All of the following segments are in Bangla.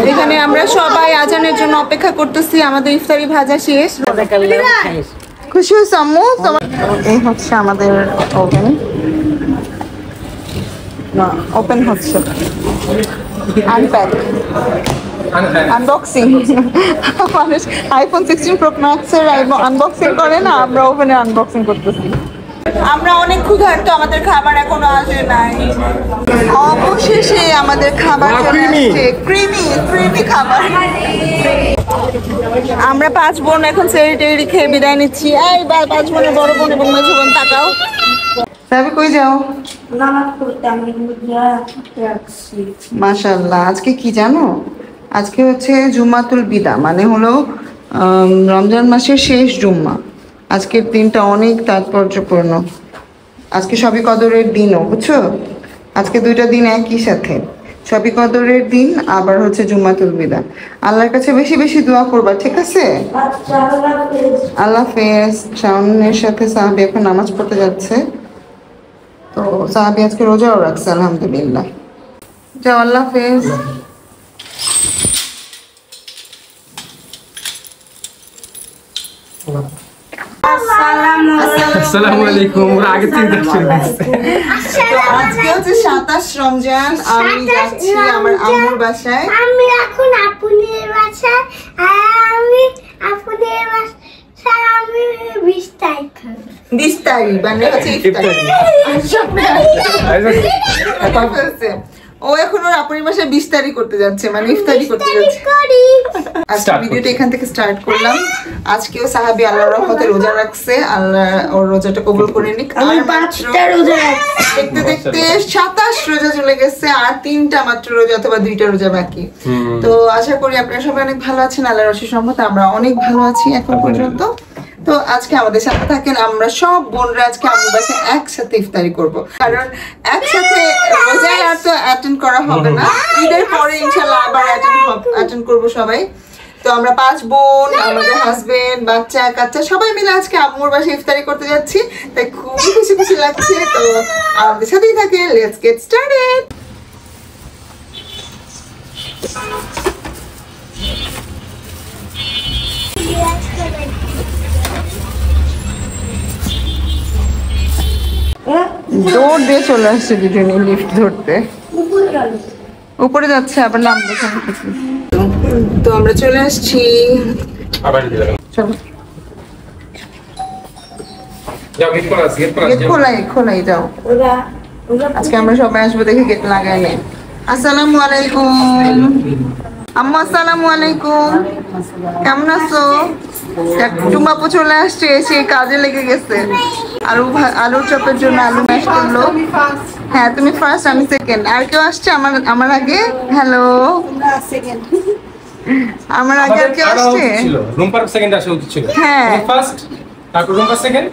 এখানে আমরা সবাই আজানের জন্য অপেক্ষা করতেছি। আমাদের ইফতারি ভাজা শেষ। খুশি হয়েছে আম্মু? এই হচ্ছে আমাদের ওভেন, ওপেন হচ্ছে, আনপ্যাক, আনবক্সিং। মানুষ আইফোন 16 প্রো ম্যাক্সের আনবক্সিং করে না, আমরা ওভেনে আনবক্সিং করতেছি। আমরা অনেক ক্ষুধার্ত, আমাদের খাবার এখনো আসে নাই। অবশেষে আমাদের খাবার চলে আসছে, ক্রিমি খাবার। আমরা 5 বোন এখন সেরি খেয়ে বিদায় নিচ্ছি। এই 5 বোনের বড় বোন এবং মেজো বোন তাকাও। তবে কই যাও? মাশাআল্লাহ। আজকে কি জানো, আজকে হচ্ছে জুম্মাতুল বিদা, মানে হলো রমজান মাসের শেষ জুম্মা। আজকের দিনটা অনেক তাৎপর্যপূর্ণ। আজকে শবে কদরের দিনও, বুঝছো? আজকে 2টা দিন একই সাথে, শবে কদরের দিন আবার হচ্ছে জুম্মাতুল বিদা। আল্লাহর কাছে বেশি বেশি দোয়া করবা, ঠিক আছে? আল্লাহ হাফেজ। শাওনের সাথে সাহাবি এখন নামাজ পড়তে যাচ্ছে, তো সাহাবি আজকে রোজাও রাখছে আলহামদুলিল্লাহ। যাও, আল্লাহ হাফেজ। আসসালামু আলাইকুম। আগে থেকে আজকে হচ্ছে 27 রমজান। আমি যাচ্ছি আমার আম্মুর বাসায়। আমি এখন আপুনের বাসায়, আমি আপুনের বাসায় আমি 20 তারিখ 20 তারিখ মানে হচ্ছে ইফতারি। ও এখন ওর আপুর বাসায় 20 তারিখ করতে যাচ্ছে, মানে ইফতারি করতে যাচ্ছে। আজকে ভিডিওটা এখান থেকে স্টার্ট করলাম। আজকেও সাহাবী আল্লাহর রহমতে রোজা রাখছে, আল্লাহ ওর রোজাটা কবুল করে নিক। আমি 5টা রোজা দেখতে দেখতে 27 রোজা চলে গেছে, আর 3টা মাত্র রোজা অথবা 2টা রোজা বাকি। তো আশা করি আপনারা সবাই অনেক ভালো আছেন, আল্লাহর অশেষ রহমতে আমরা অনেক ভালো আছি এখন পর্যন্ত। তো আজকে আমাদের সাথে থাকেন, আমরা সব বোনরা আজকে আম্মুর বাসায় একসাথে ইফতারি করব, কারণ একসাথে রোজায় আর তো অ্যাটেন্ড করা হবে না। ঈদের পরে ইনশাআল্লাহ আবার অ্যাটেন্ড করব সবাই। তো আমরা 5 বোন, আমাদের হাজবেন্ড, বাচ্চা কাচ্চা সবাই মিলে আজকে আম্মুর বাসায় ইফতারি করতে যাচ্ছি, তাই খুবই খুশি লাগছে। তো আমাদের সাথেই থাকে, লেটস গেট স্টার্টেড। দৌড় দিয়ে চলে আসছে দুজনে লিফট ধরতে, উপরে যাচ্ছে আবার নামবে। তো আমরা চলে আসছি, চলো গেট খোলাই যাও। আজকে আমরা সবাই আসবো দেখে গেট লাগাই নেই। আসসালামু আলাইকুম আম্মু। আসসালামু আলাইকুম, কেমন আছো? টুমাপু চলে আসছে, এসে কাজে লেগে গেছে। আলুর চপের জন্য আলু ম্যাশ করলো। হ্যাঁ, তুমি ফার্স্ট, আমি সেকেন্ড। আর কেউ আসছে আমার আগে? হ্যালো, আমার আগে আর কেউ আসছে? হ্যাঁ,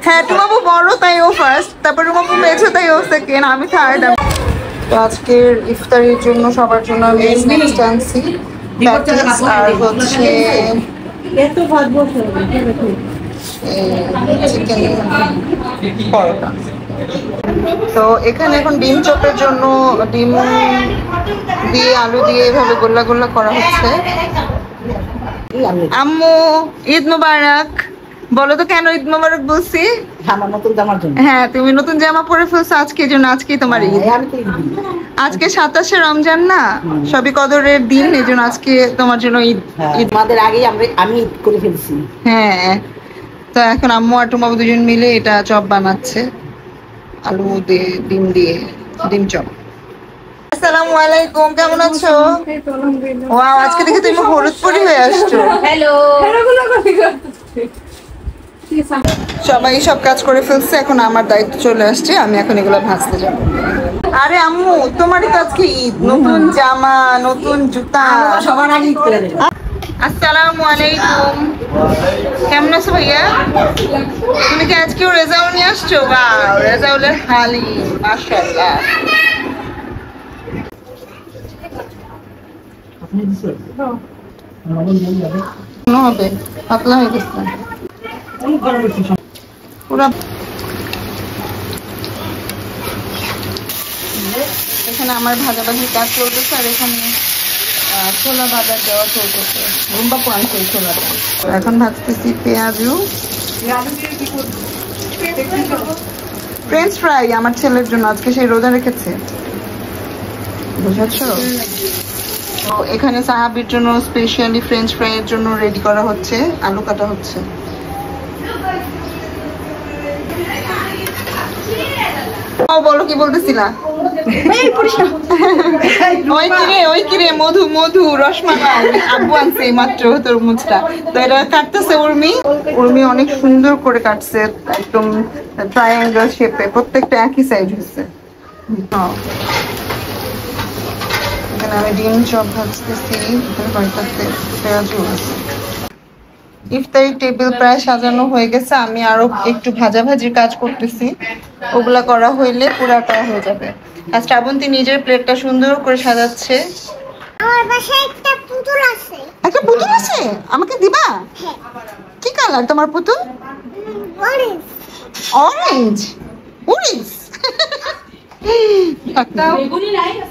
হ্যাঁ, টুমাপু বড় তাই ও ফার্স্ট, তারপর টুমাপু মেয়েছো তাই ও সেকেন্ড, আমি থার্ড। তো আজকের ইফতারির জন্য সবার জন্য আমি স্ন্যাক্স আনছি, প্যাটিস আর হচ্ছে চিকেন পরোটা। তো এখানে এখন ডিম চপের জন্য ডিম দিয়ে আলু দিয়ে এভাবে গোল্লা গোল্লা করা হচ্ছে। আম্মু ঈদ মোবারক বলো তো, কেন ঈদ মোবারক বলছি? আমার নতুন জামার জন্য। হ্যাঁ, তুমি নতুন জামা পরে ফেলছো আজকে, জন্য আজকেই তোমার ঈদ। আজকে 27শে রমজান না, শবে কদরের দিন, এজন্য আজকে তোমার জন্য ঈদ। আমাদের আগেই আমি ঈদ করে ফেলছি। হ্যাঁ, তো এখন আম্মু আর টুমাবু দুজন মিলে এটা চপ বানাচ্ছে, আলু দিয়ে ডিম চপ। আসসালামু আলাইকুম, কেমন আছো? ওয়াও, আজকে দেখে তুমি হলুদপুরি হয়ে আসছো। হ্যালো। সবাই সব কাজ করে ফেলছে, এখন আমার দায়িত্ব চলে আসছে, আমি এখন এগুলো ভাজতে যাবো। আরে আম্মু, তোমারই তো আজকে ঈদ, নতুন জামা, নতুন জুতা, সবার আগে ঈদ করে দেব। আসসালামু আলাইকুম, কেমন আছো ভাইয়া? তুমি কি আজকেও রেজাউল নিয়ে আসছো? বাহ, রেজাউলের হালি, মাশাআল্লাহ। হবে পাতলা হয়ে গেছে পুরা। এখানে আমার ভাজাভাজির কাজ চলতেছে আর এখানে ছোলা বাজার দেওয়া চলতেছে। রুম্বাপু আনছে ছোলাটা। এখন ভাজতেছি পেঁয়াজু, ফ্রেঞ্চ ফ্রাই আমার ছেলের জন্য, আজকে সেই রোজা রেখেছে, বুঝাচ্ছ? তো এখানে সাহাবির জন্য স্পেশালি ফ্রেঞ্চ ফ্রাই এর জন্য রেডি করা হচ্ছে, আলু কাটা হচ্ছে। ও বলো কি বলতেছিলা? ওই কিরে মধু মধু রসমালাই আব্বু আনছে মাত্র তরমুজটা, তো এটা কাটতেছে উর্মি অনেক সুন্দর করে কাটছে, একদম ট্রায়াঙ্গেল শেপে, প্রত্যেকটা একই সাইজ হচ্ছে। এখানে আমি ডিম চপ ভাজতেছি, এখানে কয়েকটাতে পেঁয়াজও আছে। ইফতারি টেবিল প্রায় সাজানো হয়ে গেছে, আমি আরো একটু ভাজাভাজির কাজ করতেছি, ওগুলা করা হইলে পুরাটা হয়ে যাবে। আর শ্রাবন্তী নিজের প্লেটটা সুন্দর করে সাজাচ্ছে। আমার বাসায় একটা পুতুল আছে। একটা পুতুল আছে, আমাকে দিবা? কি কালার তোমার পুতুল? অরেঞ্জ। অরেঞ্জ? অরেঞ্জ?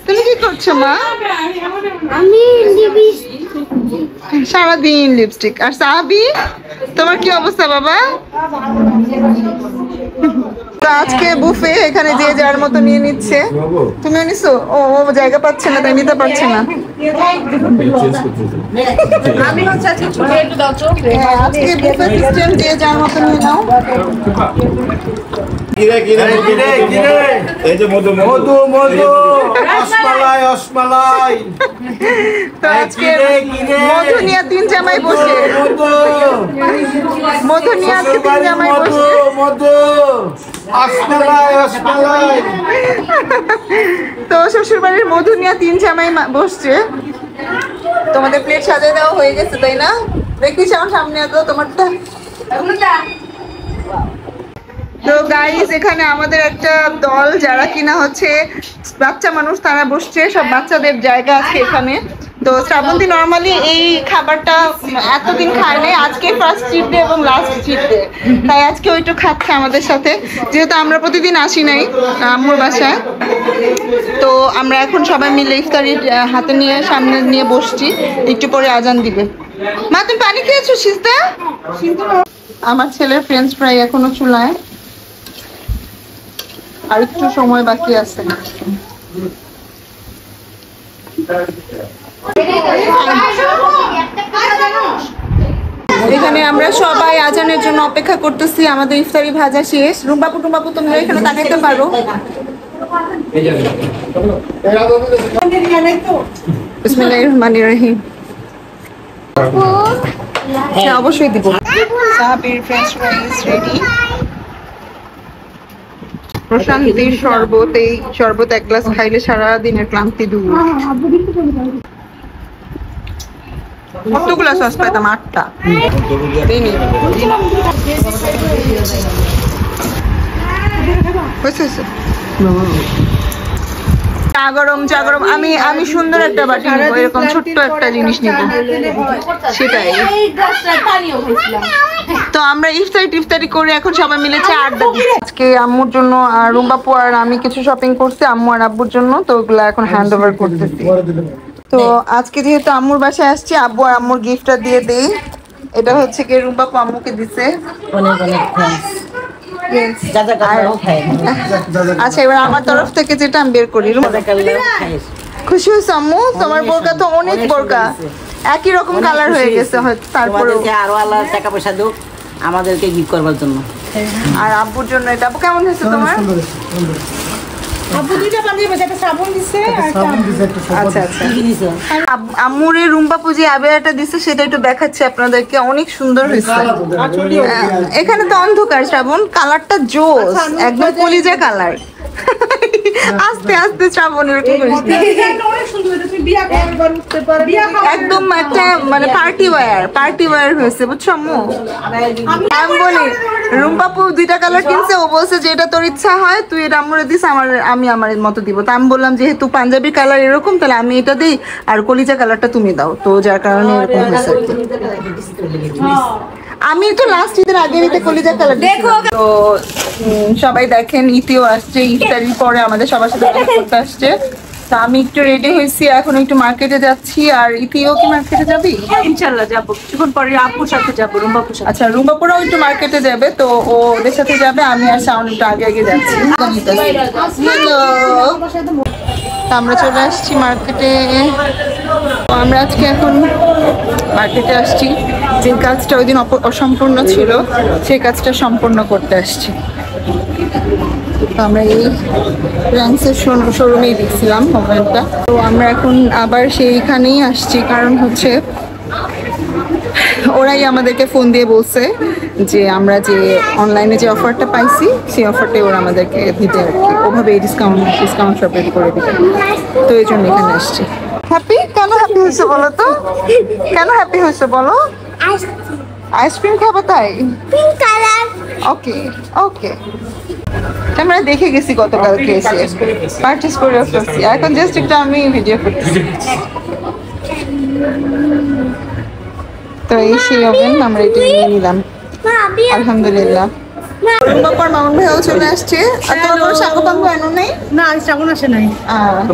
তুমি কি করছো মা? আমি লিপস্টিক। সারাদিন লিপস্টিক। আর সাহাবি তোমার কি অবস্থা বাবা? তো আজকে বুফে, এখানে যে যার মতো নিয়ে নিচ্ছে। তুমিও নিছো? ও জায়গা পাচ্ছে না তাই নিতে পারছে না। হ্যাঁ, আজকে বুফে সিস্টেম, যে যার মতো নিয়ে নাও। এই যে মধু মধু মধু রসমালাই রসমালাই। তো আজকে মধু নিয়ে তিন জামাই বসে, মধু নিয়ে আজকে তিন জামাই বসে। মধু রসমালাই রসমালাই। তো শ্বশুর বাড়ির মধু নিয়ে তিন জামাই বসছে। তোমাদের প্লেট সাজিয়ে দেওয়া হয়ে গেছে তাই না? দেখিস আমার সামনে এত তোমারটা। তো গাইস, এখানে আমাদের একটা দল যারা কিনা হচ্ছে বাচ্চা মানুষ, তারা বসছে, সব বাচ্চাদের জায়গা আছে এখানে। তো শ্রাবন্তী নরমালি এই খাবারটা এতদিন খায় নাই, আজকে ফার্স্ট চিট ডে এবং লাস্ট চিট ডে, তাই আজকে ওইটু খাচ্ছে আমাদের সাথে, যেহেতু আমরা প্রতিদিন আসি নাই আম্মুর বাসায়। তো আমরা এখন সবাই মিলে ইফতারি হাতে নিয়ে সামনে নিয়ে বসছি, একটু পরে আজান দিবে। মা তুমি পানি খেয়েছো সিস্তা? আমার ছেলের ফ্রেঞ্চ ফ্রাই এখনো চুলায়, আর একটু সময় বাকি আছে। এখানে আমরা সবাই আজানের জন্য অপেক্ষা করতেছি, আমাদের ইফতারি ভাজা শেষ। রুম্বাপু টুম্বাপু তোমরা এখানে তাকাইতে পারো। বিসমিল্লাহির রহমানির রহিম। হ্যাঁ অবশ্যই দিব। সাহাবির ফ্রেঞ্চ ফ্রাইজ রেডি। প্রশান্তির শরবত, এই শরবত এক গ্লাস খাইলে সারা দিনের ক্লান্তি দূর। কতগুলা সস পাইতাম? 8টা। চা গরম। আমি সুন্দর একটা বাটি নিবো, এরকম ছোট্ট একটা জিনিস নিব, সেটাই। তো আমরা ইফতারি করে এখন সবাই মিলে আড্ডা দিচ্ছি। আজকে আম্মুর জন্য আর রুম্বাপু আর আমি কিছু শপিং করছি আম্মু আর আব্বুর জন্য, তো ওগুলা এখন হ্যান্ড ওভার করতেছি। তো আজকে যেহেতু আম্মুর বাসায় আসছি, আব্বু আর আম্মুর গিফটটা দিয়ে দেই। এটা হচ্ছে কি রুম্বাপু আম্মুকে দিছে। অনেক অনেক থ্যাঙ্কস। আচ্ছা, এবার আমার তরফ থেকে যেটা আমি বের করি। খুশি হয়েছে আম্মু? তোমার বোরকা তো অনেক বোরকা, একই রকম কালার হয়ে গেছে হয়তো, তারপরে আরো আল্লাহ টাকা পয়সা দেব আমাদেরকে গিফট করবার জন্য। আর আব্বুর জন্য এটা। আব্বু কেমন হয়েছে তোমার? আব্বু দুইটা বানিয়ে একটা সাবান দিছে আর আচ্ছা আচ্ছা। আম্মুর এই রুম্বাপু যে আবেয়াটা দিছে সেটা একটু দেখাচ্ছি আপনাদেরকে, অনেক সুন্দর হয়েছে। এখানে তো অন্ধকার শ্রাবণ, কালারটা জোস, একদম কলিজা কালার। আস্তে আস্তে শ্রাবণ এরকম করিস না। একদম একটা মানে পার্টি ওয়্যার হয়েছে, বুঝছো আম্মু? আমি বলি রুম্বাপু দুইটা কালার কিনছে, ও বলছে যে এটা তোর ইচ্ছা হয় তুই এটা আম্মুরে দিস, আমি আমার মতো দিব। তো আমি বললাম যেহেতু পাঞ্জাবি কালার এরকম, তাহলে আমি এটা দিই আর কলিজা কালারটা তুমি দাও, তো যার কারণে এরকম হয়েছে। আমি তো লাস্ট ঈদের আগে ঈদে কলিজা কালার দেখো। তো সবাই দেখেন ইতিও আসছে, ইফতারির পরে আমাদের সবার সাথে দেখা করতে আসছে। তো আমি একটু রেডি হয়েছি, এখন একটু মার্কেটে যাচ্ছি। আর ইতিও কি মার্কেটে যাবি? ইনশাআল্লাহ যাবো, কিছুক্ষণ পরে আপুর সাথে যাবো, রুম্বাপুর সাথে। আচ্ছা, রুম্বাপুরাও একটু মার্কেটে যাবে, তো ও ওদের সাথে যাবে। আমি আর শাওন একটু আগে আগে যাচ্ছি। হ্যালো, আমরা চলে আসছি মার্কেটে। আমরা আজকে এখন মার্কেটে আসছি, যে কাজটা ওই দিন অসম্পূর্ণ ছিল সেই কাজটা সম্পূর্ণ করতে আসছি। তো আমরা এই র্যান্সের শোরুমেই দেখছিলাম মোবাইলটা। তো আমরা এখন আবার সেইখানেই আসছি, কারণ হচ্ছে ওরাই আমাদেরকে ফোন দিয়ে বলছে যে আমরা যে অনলাইনে যে অফারটা পাইছি সেই অফারটাই ওরা আমাদেরকে দিতে আর কি, ওভাবে ডিসকাউন্ট সব রেডি করে দিতে। তো এই জন্য এখানে আসছি। হ্যাপি? কেন হ্যাপি হয়েছে বলো তো? কেন হ্যাপি হয়েছে বলো? আইসক্রিম খাবো তাই? Pink colour. ওকে ওকে, আমরা দেখে গেছি গতকালকে এসে পারচেস করে ফেলছি। এখন জাস্ট একটা আমি ভিডিও করতেছি। তো এই সেই ওভেন আমরা এটা নিয়ে নিলাম, আলহামদুলিল্লাহ। রুম্বাপুর মামুন ভাইও চলে আসছে। আর তোমার কোনো সাঙ্গপাঙ্গ আনো নেই? না, আজ শ্রাবণ আসে নাই।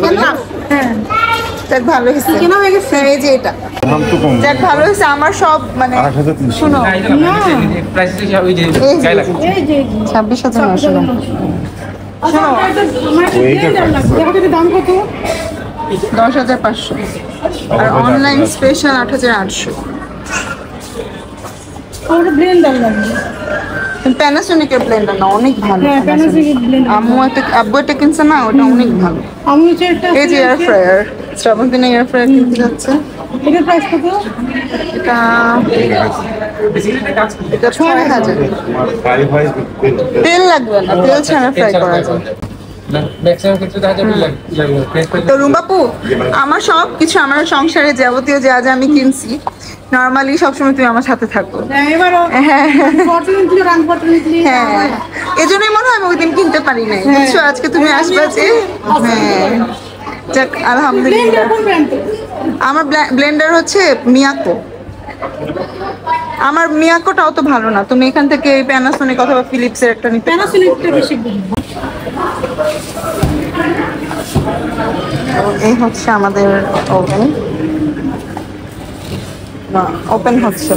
কেন? হ্যাঁ, যাক ভালো হয়েছে। কেন হয়ে গেছে? এই যে এটা যাক ভালো হয়েছে। আমার সব মানে শুনো, প্রাইস ওই যে গায়ে লাগে। এই যে 26,000 আসলো। শোনো, দাম কত? 10,500 আর অনলাইন স্পেশাল 8,800। ওটা ব্লেন্ডার লাগবে। প্যানাসোনিকের ব্লেন্ডার না, অনেক ভালো। হ্যাঁ, Panasonic blender। আব্বু এটা কিনছে না, ওটা অনেক ভালো। আমি হচ্ছে একটা এই যে এয়ার ফ্রায়ার, শ্রাবণ দিনে এয়ার ফ্রায়ার কিনতে যাচ্ছে। এটার প্রাইস কত? এটা 6,000। তেল লাগবে না, তেল ছাড়া ফ্রাই করা যায়। ম্যাক্সিমাম ক্ষেত্রে দেখা যাবে তো রুম্বাপু, আমার সব কিছু, আমার সংসারে যাবতীয় যা যা আমি কিনছি নর্মালি সবসময় তুমি আমার সাথে থাকো। এবারও ফর্চুনেটলি হ্যাঁ, এজন্যই মনে হয় আমি ওই দিন কিনতে পারি নাই, বুঝছো? আজকে তুমি আসবে যে। হ্যাঁ, যাক আলহামদুলিল্লাহ। আমার ব্লেন্ডার হচ্ছে মিয়াকো। আমার মিয়াকোটা অত ভালো না, তুমি এখান থেকে প্যানাসোনিক অথবা ফিলিপসের একটা নিতে। প্যানাসোনিকটা বেশি এই হচ্ছে আমাদের ওভেন, ওপেন হচ্ছে,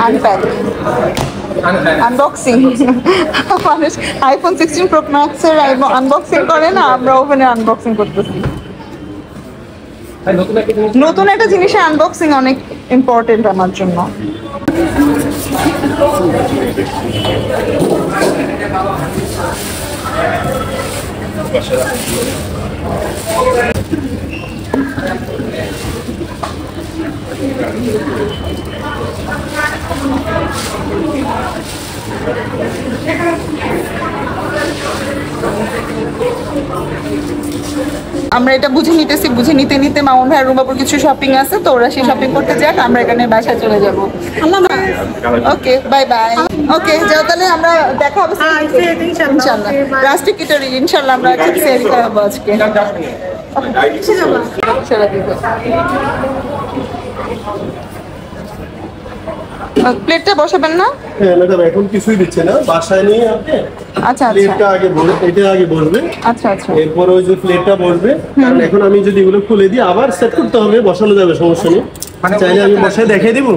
আনপ্যাক, আনবক্সিং। মানুষ আইফোন 16 প্রো ম্যাক্সের আনবক্সিং করে না, আমরা ওভেনে আনবক্সিং করতেছি। নতুন একটা জিনিসের আনবক্সিং অনেক ইম্পর্টেন্ট আমার জন্য। আমরা এটা বুঝে নিতেছি, বুঝে নিতে নিতে মামুন ভাই রুম্বাপুর কিছু শপিং আছে, তো ওরা সেই শপিং করতে যাক, আমরা এখানে বাসায় চলে যাব। ওকে, বাই বাই। ওকে, যাও তাহলে, আমরা দেখা হবে ইনশাআল্লাহ। রাষ্ট্রিক কিটারি ইনশাআল্লাহ আমরা একসাথে শেয়ারিং করবো আজকে। প্লেটটা বসাবেন না? হ্যাঁ ম্যাডাম, এখন কিছুই দিচ্ছে না, বাসায় নিয়ে আপনি আচ্ছা প্লেটটা আগে এটা আগে বসবে। আচ্ছা আচ্ছা, এরপর ওই যে প্লেটটা বসবে। কারণ এখন আমি যদি এগুলো খুলে দিই আবার সেট করতে হবে, বসানো যাবে, সমস্যা নেই। চাইলে আমি বসায় দেখাই দিব।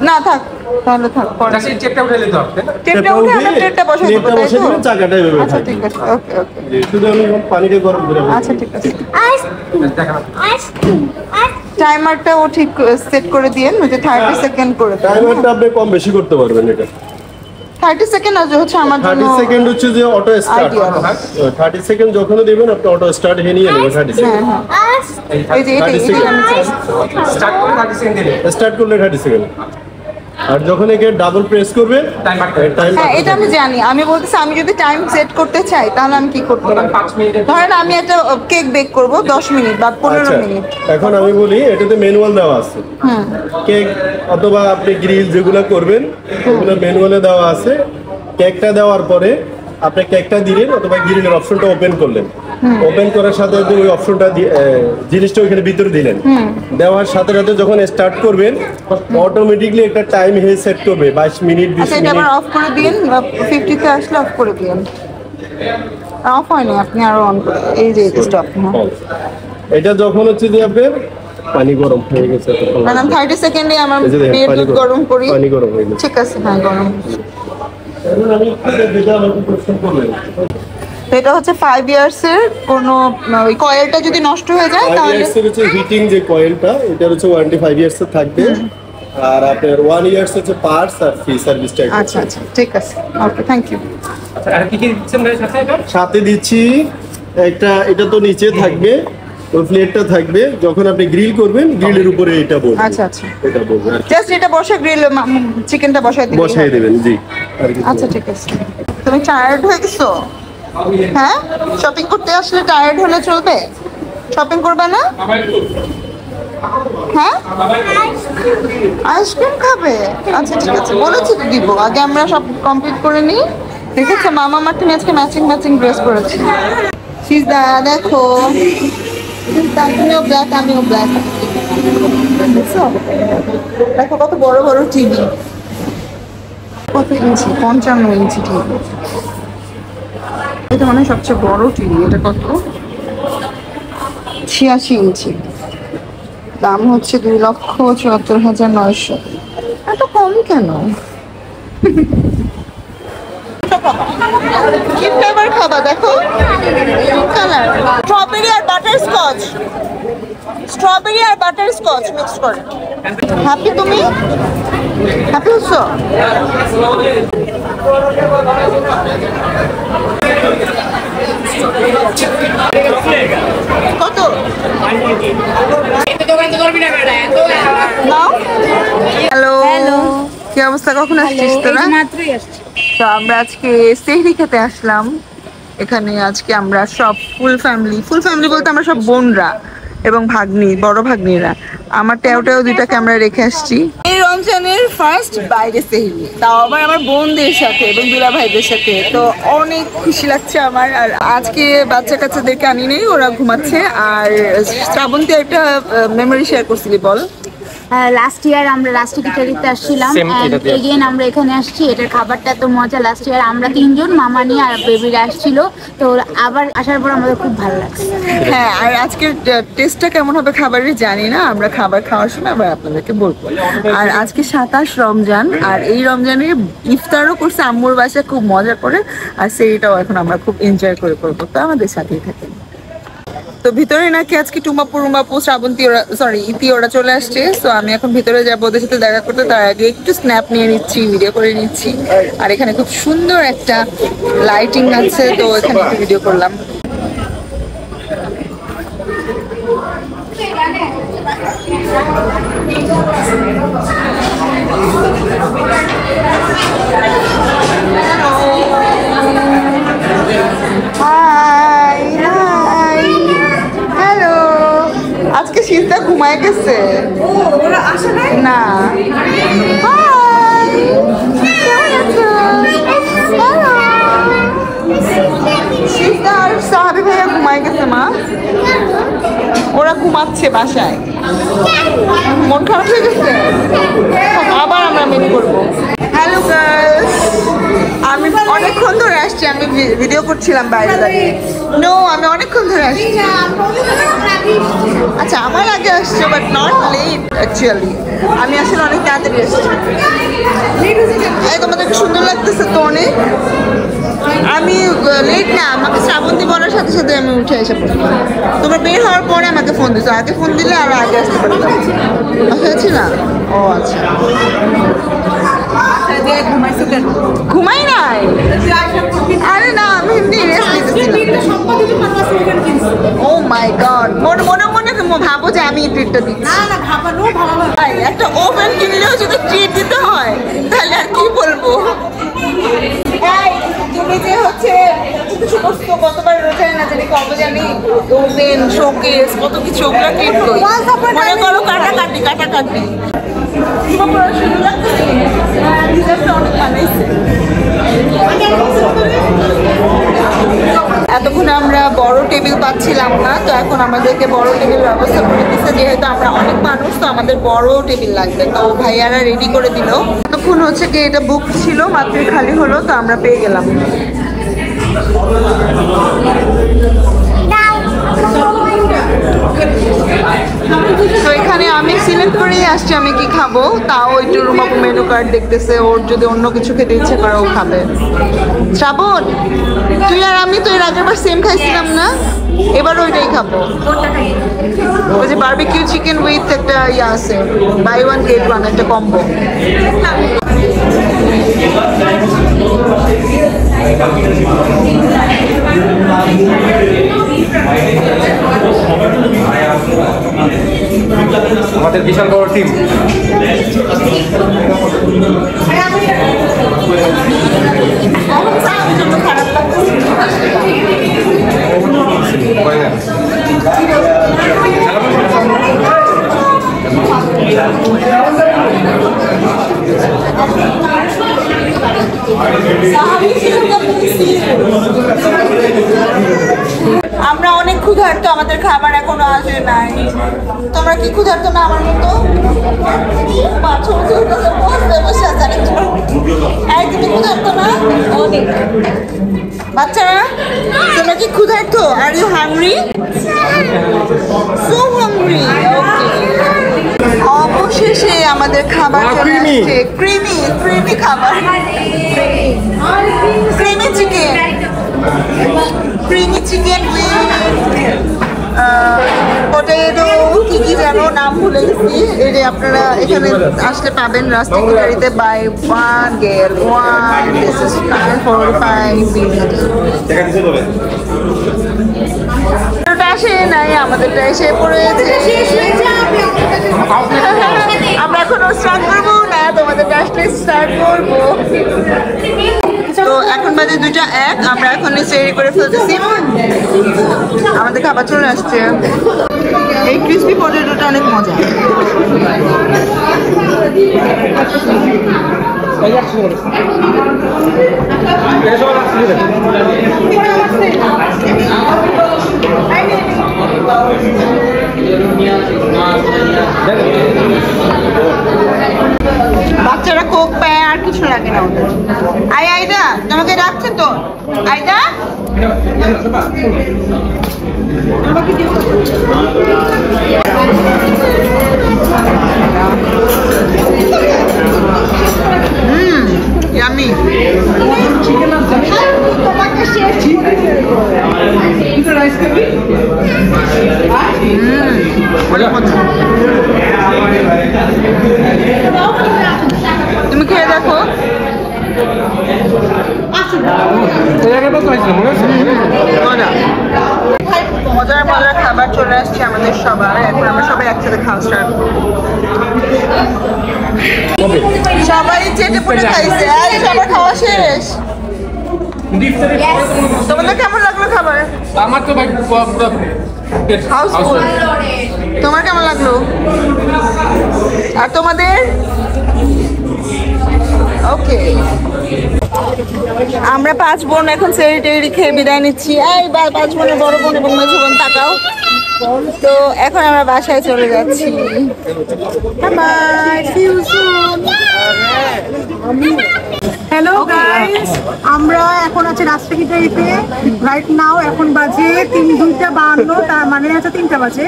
না থাক, তাহলে থাক, পরে টেপটা উঠে নিতে হবে। টেপটা উঠে আমরা প্লেটটা বসাই দেব, তাই তো? চাকাটা এভাবে আচ্ছা থাকবে। ঠিক আছে, ওকে ওকে, জি, শুধু আমি পানিটা গরম করে রাখবো। আচ্ছা ঠিক আছে। আইসক্রিম। টাইমারটা ও ঠিক সেট করে দিয়েন, ওই যে 30 সেকেন্ড করে দেন। টাইমারটা আপনি কম বেশি করতে পারবেন। এটা 30 সেকেন্ড আর হচ্ছে আমার জন্য 30 সেকেন্ড হচ্ছে যে অটো স্টার্ট। Idea. 30 সেকেন্ড যখনই দিবেন আপনি অটো স্টার্ট নিয়ে নেবেন 30 সেকেন্ড। হ্যাঁ হ্যাঁ, এই যে এটা 30 এটা আমি চাই। স্টার্ট করে 30 সেকেন্ড দিলে স্টার্ট করলে 30 সেকেন্ড। আর যখন একে ডাবল প্রেস করবে টাইম টাইম। হ্যাঁ, এটা আমি জানি। আমি বলতেছি আমি যদি টাইম সেট করতে চাই তাহলে আমি কি করতে পারি? 5 মিনিটে ধরেন আমি একটা কেক বেক করব 10 মিনিট বা 15 মিনিট। এখন আমি বলি এটাতে ম্যানুয়াল দেওয়া আছে। কেক অথবা আপনি গ্রিল যেগুলো করবেন ওগুলো ম্যানুয়ালে দেওয়া আছে। কেকটা দেওয়ার পরে আপনি কেকটা দিলেন অথবা গ্রিলের অপশনটা ওপেন করলেন। ওপেন করার সাথে সাথে ওই অপশনটা জিনিসটা ওইখানে ভিতরে দিলেন, দেওয়ার সাথে সাথে যখন স্টার্ট করবেন অটোমেটিকলি একটা টাইম হে সেট করবে 22 মিনিট 20 আচ্ছা, এটা মিনিট। আবার অফ করে দিন, 50 তে আসলে অফ করে দিন। অফ হয়নি, আপনি আরো অন করে এই যে স্টপ। এটা যখন হচ্ছে যে আপনার পানি গরম হয়ে গেছে, ম্যাডাম 30 সেকেন্ডে আমার এই যে দেখেন, মেয়ের পানি দুধ গরম করি। পানি গরম হয়ে গেছে। ঠিক আছে, হ্যাঁ গরম। এখন আমি যেটা আমাকে প্রশ্ন করলেন, তো এটা হচ্ছে 5 ইয়ার্স এর কোনো ওই কয়েলটা যদি নষ্ট হয়ে যায় 5 তাহলে ইয়ার্স এর হচ্ছে হিটিং যে কয়েলটা, এটা হচ্ছে ওয়ারেন্টি 5 ইয়ার্স এর থাকবে। আর আপনার 1 ইয়ার্স হচ্ছে পার্টস আর ফ্রি সার্ভিস টাইপ। আচ্ছা আচ্ছা ঠিক আছে, ওকে থ্যাংক ইউ। আচ্ছা আর কি কি দিচ্ছেন ভাই সাথে এটা? সাথে দিচ্ছি একটা, এটা তো নিচে থাকবে, ওই প্লেটটা থাকবে, যখন আপনি গ্রিল করবেন গ্রিলের উপরে এটা বলবে। আচ্ছা আচ্ছা, এটা বলবে আর জাস্ট এটা বসে গ্রিল চিকেনটা বসাই দিই। বসাই দেবেন। জি, আর কিছু আচ্ছা ঠিক আছে। তুমি টায়ার্ড হয়ে গেছো? হ্যাঁ, শপিং করতে আসলে টায়ার্ড হলে চলবে? শপিং করবে না? হ্যাঁ, আইসক্রিম খাবে? আচ্ছা ঠিক আছে, বলেছি তো দিব। আগে আমরা সব কমপ্লিট করে নিই। দেখেছো মামা মার্টিন আজকে ম্যাচিং ড্রেস করেছে। সিজদা দেখো, তুমিও ব্ল্যাক আমিও ব্ল্যাক। দেখছো, দেখো কত বড় বড় টিভি। কত ইঞ্চি? 55 ইঞ্চি টিভি। এটা মানে সবচেয়ে বড় টিভি। এটা কত? 86 ইঞ্চি। দাম হচ্ছে 2,74,900। এত কম কেন? কি ফ্লেভার খাবা দেখো? কালার স্ট্রবেরি আর বাটারস্কচ। স্ট্রবেরি আর বাটারস্কচ মিক্স করে। হ্যাপি তুমি? হ্যাপি হচ্ছো? কত? হ্যালো, কি অবস্থা? কখন আসছিস তোরা? তো আমরা আজকে সেহরি খেতে আসলাম এখানে। আজকে আমরা সব ফুল ফ্যামিলি বলতে আমরা সব বোনরা এবং ভাগ্নি, বড় ভাগ্নিরা। আমার টেও দুইটাকে আমরা রেখে আসছি। এই রমজানের ফার্স্ট বাইরে সেহরি, তাও আবার আমার বোনদের সাথে এবং দুলা ভাইদের সাথে। তো অনেক খুশি লাগছে আমার। আর আজকে বাচ্চা কাচ্চাদেরকে আনি নেই, ওরা ঘুমাচ্ছে। আর শ্রাবন্তী একটা মেমোরি শেয়ার করছিলি, বল। লাস্ট ইয়ার আমরা লাস্ট টিকিটে আসছিলাম, এগেন আমরা এখানে আসছি। এটার খাবারটা এত মজা। লাস্ট ইয়ার আমরা 3 জন, মামা নিয়ে আর বেবিরা আসছিল, তো আবার আসার পর আমাদের খুব ভালো লাগছে। হ্যাঁ, আর আজকের টেস্টটা কেমন হবে খাবারের জানি না, আমরা খাবার খাওয়ার সময় আবার আপনাদেরকে বলবো। আর আজকে 27 রমজান, আর এই রমজানে ইফতারও করছে আম্মুর বাসায়, খুব মজা করে। আর সেইটাও এখন আমরা খুব এনজয় করে করবো, তো আমাদের সাথেই থাকেন। তো ভিতরে নাকি আজকে টুমাপু শ্রাবন্তী ওরা, সরি ইতি ওরা চলে আসছে। তো আমি এখন ভিতরে যাবো ওদের সাথে দেখা করতে। তার আগে একটু স্ন্যাপ নিয়ে নিচ্ছি, ভিডিও করে নিচ্ছি। আর এখানে খুব সুন্দর একটা লাইটিং আছে, তো এখানে একটু ভিডিও করলাম। High high, hello. আজকে শীতটা ঘুমায় গেছে না। হাই, কেমন আছো? হ্যালো। শীতটা আর সাহাবি ভাইয়া ঘুমায় গেছে মা, ওরা ঘুমাচ্ছে বাসায়। মন খারাপ হয়ে গেছে, আবার আমরা মিট করবো। হ্যালো গার্লস, আমি অনেকক্ষণ ধরে আসছি। আমি ভিডিও করছিলাম বাইরে দাঁড়িয়ে। নো, আমি অনেকক্ষণ ধরে আসছি। আচ্ছা, আমার আগে আসছে, বাট নট লেট অ্যাকচুয়ালি। আমি আসলে অনেক তাড়াতাড়ি আসছি। এই তোমাদেরকে সুন্দর লাগতেছে তো অনেক। আমি লেট না, আমাকে শ্রাবন্তী বলার সাথে সাথে আমি উঠে এসে পড়ি। তোমরা বের হওয়ার পরে আমাকে ফোন দিছো, আগে ফোন দিলে আরো আগে আসতে পারতাম। হয়েছি না? ও আচ্ছা, ঘুমাই নাই। আরে না, আমি এমনি রেস্ট নিতেছিলাম। ও মাই গড, মনে মনে ভাবো যে আমি ট্রিটটা দিচ্ছি। একটা ওভেন কিনলেও যদি ট্রিট দিতে হয় তাহলে আর কি বলবো। তুমি যে হচ্ছে কিছু করছো গতবার রোজায় না, জানি কবে জানি ওভেন শোকেস কত কিছু, ওগুলো ট্রিট করি। মনে করো কাটাকাটি তোমার পড়াশোনা লাগছে, অনেক বানাইছে। এতক্ষণ আমরা বড় টেবিল পাচ্ছিলাম না, তো এখন আমাদেরকে বড় টেবিল ব্যবস্থা করে দিচ্ছে। যেহেতু আমরা অনেক মানুষ, তো আমাদের বড় টেবিল লাগবে, তো ভাইয়ারা রেডি করে দিল। এতক্ষণ হচ্ছে কি এটা বুক ছিল, মাত্র খালি হলো, তো আমরা পেয়ে গেলাম। তো এখানে আমি সিলেক্ট করেই আসছি আমি কি খাবো, তাও একটু রুমাপু মেনু কার্ড দেখতেছে, ওর যদি অন্য কিছু খেতে ইচ্ছে করে ও খাবে। শ্রাবণ, তুই আর আমি তো এর আগের বার সেম খাইছিলাম না, এবার ওইটাই খাবো। ওই যে বারবিকিউ চিকেন উইথ একটা ইয়ে আছে, বাই ওয়ান গেট ওয়ান, একটা কম্বো। আমাদের বিশাল বড় টিম। আমরা অনেক ক্ষুধার্ত, আমাদের খাবার এখনো আসে নাই। তোমরা কি ক্ষুধার্ত না আমার মতো? তুমি ক্ষুধার্ত না? অনেক। বাচ্চারা তোমরা কি ক্ষুধার্ত? Are you hungry? So hungry. Okay, অবশেষে আমাদের খাবার চলে আসছে। ক্রিমি খাবার, ক্রিমি চিকেন পটেটো কি কি জানো নাম ভুলে গেছি। এই যে আপনারা এখানে আসলে পাবেন রাস্তা কিনারিতে, by one gate one. This is 945 আসে নাই, আমাদেরটা এসে পড়েছে। আমরা এখনো স্টার্ট করবো না, তোমাদেরটা আসলে স্টার্ট করবো। তো এখন বাজে 2:01, আমরা এখন তৈরি করে ফেলতেছি, আমাদের খাবার চলে আসছে। এই ক্রিসপি পটেটোটা অনেক মজা। বাচ্চারা কোক পায়, আর কিছু লাগে না ওদের। আইদা তোমাকে ডাকছে তো, আইদা। ইয়ামি। তুমি খেয়ে দেখো। মজার মজার খাবার চলে আসছে আমাদের সবার। এখন আমরা সবাই একসাথে খাওয়া স্টার্ট করবো। সবাই চেটে পুটে খাইছে, সবার খাওয়া শেষ। তোমাদের কেমন লাগলো খাবার? আমার তো ভাই হাউসফুল। তোমার কেমন লাগলো? আর তোমাদের? ওকে, আমরা 5 বোন এখন সেরি টেরি খেয়ে বিদায় নিচ্ছি। এই 5 বোনের বড় বোন এবং মেঝো বোন তাকাও। তো এখন আমরা বাসায় চলে যাচ্ছি। Bye, see you soon. Hello guys, আমরা এখন আছি রাজশাহীতে। রাইট নাও এখন বাজে 2:52, তার মানে আছে 3টা বাজে।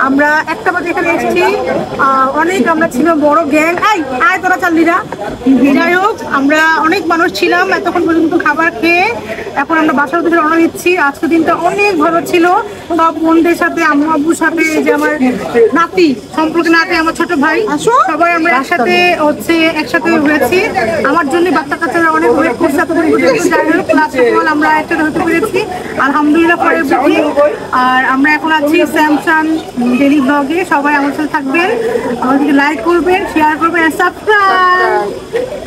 আমরা 1টা বাজে এখানে এসেছি। অনেক আমরা ছিল বড় গ্যাং। আয় তোরা চাল্লিরা। যাই হোক, আমরা অনেক মানুষ ছিলাম এতক্ষণ পর্যন্ত খাবার খেয়ে। এখন আমরা বাসার উদ্দেশ্যে রওনা দিচ্ছি। আজকের দিনটা অনেক ভালো ছিল, সব বোনদের সাথে, আম্মু আব্বুর সাথে, যে আমার নাতি সম্পর্কে নাতি, আমার ছোট ভাই, সবাই আমরা একসাথে হয়েছি। আমার জন্য বাচ্চা কাচ্চারা অনেক ওয়েট করছে এতদিন পর্যন্ত। যাই হোক, লাস্ট আমরা একসাথে হতে পেরেছি, আলহামদুলিল্লাহ ফর এভরিথিং। আর আমরা এখন আছি স্যামসাং ডেইলি ব্লগে। সবাই আমার সাথে থাকবেন, আমাদেরকে লাইক করবেন, শেয়ার করবেন, সাবস্ক্রাইব।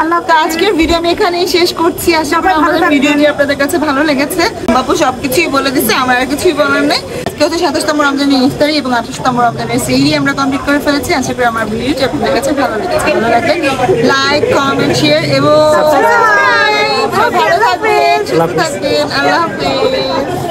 আল্লাহ। আজকের ভিডিও আমি এখানেই শেষ করছি। আশা করি আমাদের ভিডিওটি আপনাদের কাছে ভালো লেগেছে। বাপু সবকিছুই বলে দিচ্ছে, আমার আর কিছুই বলার নেই। কেউ তো 27তম রমজানের ইফতারি এবং 28তম রমজানের সেহরি আমরা কমপ্লিট করে ফেলেছি। আশা করি আমার ভিডিওটি আপনাদের কাছে ভালো লেগেছে। ভালো লাগলে লাইক, কমেন্ট, শেয়ার এবং ভালো থাকবেন। সুস্থ থাকবেন। আল্লাহ হাফেজ।